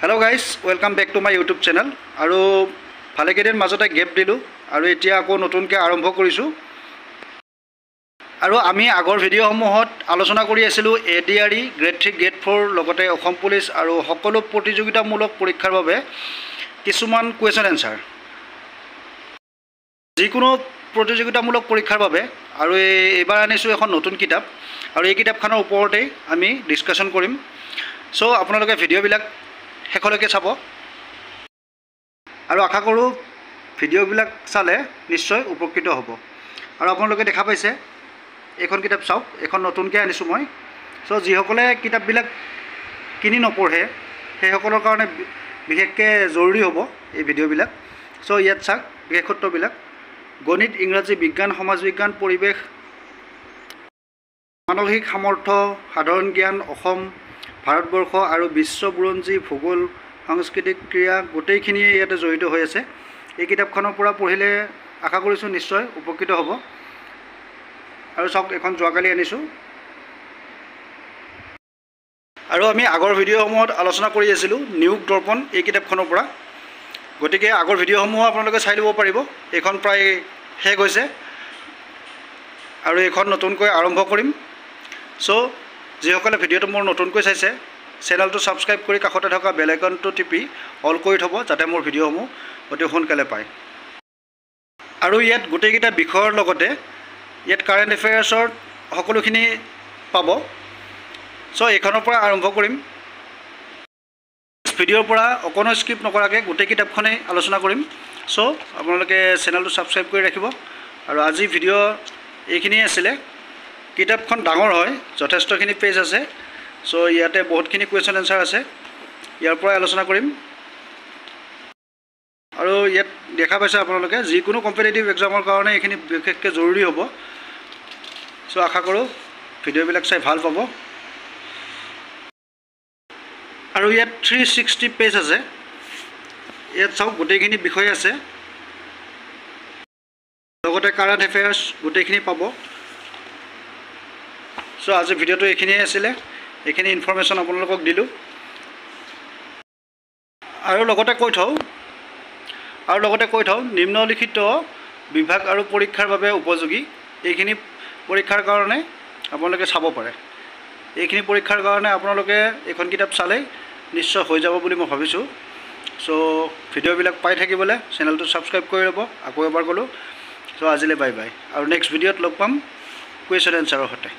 Hello guys welcome back to my YouTube channel और भाले केदिन मजते gap दिलु और एतिया आको नतुनके आरम्भ करिसु और आमी आगर भिडिओ समूहत आलोचना करि आसिलु एडीआरई ग्रेड 3 ग्रेड 4 लगते असम पुलिस और सकलो प्रतियोगितामूलक परीक्षार बारे किछुमान क्वेश्चन एन्सार जिकोनो प्रतियोगितामूलक परीक्षार बारे और एबार आनिसु एखन नतुन किताब और এই किताबखনৰ ওপৰতে আমি ডিসকাশন কৰিম। सो আপোনালোকে ভিডিঅ'বিলাক শেষলৈকে চাব আৰু আশা কৰোঁ ভিডিঅ'বিলাক চালে নিশ্চয় উপকৃত হ'ব। আৰু আপোনালোকে দেখা পাইছে এখন কিতাপ চাওক, এখন নতুনকৈ আনিছোঁ মই। সো যিসকলে কিতাপবিলাক কিনি নপঢ়ে সেইসকলৰ কাৰণে বিশেষকৈ জৰুৰী হ'ব এই ভিডিঅ'বিলাক। সো ইয়াত চাওক বিশেষত্ববিলাক গণিত, ইংৰাজী, বিজ্ঞান, সমাজ বিজ্ঞান, পৰিৱেশ, মানসিক সামৰ্থ্য, সাধাৰণ জ্ঞান, অসম, ভাৰতবৰ্ষ और विश्व बुरंजी, भूगोल, सांस्कृतिक क्रिया गोटेইখিনি ইয়াতে জড়িত হৈ আছে। এই কিতাপখনৰ পৰা পঢ়িলে আশা কৰিছোঁ নিশ্চয় উপকৃত হ'ব। আৰু চাওক এখন যোৱাকালি আনিছোঁ আৰু আমি আগৰ ভিডিঅ'সমূহত আলোচনা কৰি আছিলোঁ নিয়োগ দৰ্পণ এই কিতাপখনৰ পৰা। গতিকে আগৰ ভিডিঅ'সমূহ আপোনালোকে চাই ল'ব পাৰিব। এইখন প্ৰায় শেষ হৈছে আৰু এইখন নতুনকৈ আৰম্ভ কৰিম। সো যিসকলে ভিডিঅ'টো মোৰ নতুনকৈ চাইছে চেনেলটো ছাবস্ক্ৰাইব কৰি কাষতে থকা বেল আইকনটো টিপি অল কৰি থ'ব যাতে মোৰ ভিডিঅ'সমূহ অতি সোনকালে পায়। আৰু ইয়াত গোটেইকেইটা বিষয়ৰ লগতে ইয়াত কাৰেণ্ট এফেয়াৰ্ছৰ সকলোখিনি পাব। সো এইখনৰ পৰা আৰম্ভ কৰিম। ভিডিঅ'ৰ পৰা অকণো স্কিপ নকৰাকৈ গোটেই কিতাপখনেই আলোচনা কৰিম। সো আপোনালোকে চেনেলটো ছাবস্ক্ৰাইব কৰি ৰাখিব। আৰু আজি ভিডিঅ' এইখিনিয়ে আছিলে। কিতাপখন ডাঙৰ হয়, যথেষ্টখিনি পেজ আছে। সো ইয়াতে বহুতখিনি কুৱেশ্যন এনচাৰ আছে, ইয়াৰ পৰাই আলোচনা কৰিম। আৰু ইয়াত দেখা পাইছে আপোনালোকে যিকোনো কম্পিটিটিভ এক্সামৰ কাৰণে এইখিনি বিশেষকৈ জৰুৰী হ'ব। সো আশা কৰোঁ ভিডিঅ'বিলাক চাই ভাল পাব। আৰু ইয়াত 360 পেজ আছে। ইয়াত চাওক গোটেইখিনি বিষয় আছে, লগতে কাৰেণ্ট এফেয়াৰ্ছ গোটেইখিনি পাব। সো আজি ভিডিঅ'টো এইখিনিয়ে আছিলে, এইখিনি ইনফৰমেশ্যন আপোনালোকক দিলোঁ। আৰু লগতে কৈ থওঁ নিম্নলিখিত বিভাগ আৰু পৰীক্ষাৰ বাবে উপযোগী এইখিনি পৰীক্ষাৰ কাৰণে আপোনালোকে চাব পাৰে। এইখিনি পৰীক্ষাৰ কাৰণে আপোনালোকে এইখন কিতাপ চালেই নিশ্চয় হৈ যাব বুলি মই ভাবিছোঁ। সো ভিডিঅ'বিলাক পাই থাকিবলৈ চেনেলটো ছাবস্ক্ৰাইব কৰি ল'ব। আকৌ এবাৰ ক'লোঁ। সো আজিলৈ বাই বাই আৰু নেক্সট ভিডিঅ'ত লগ পাম কুৱেশ্যন এনচাৰৰ সৈতে।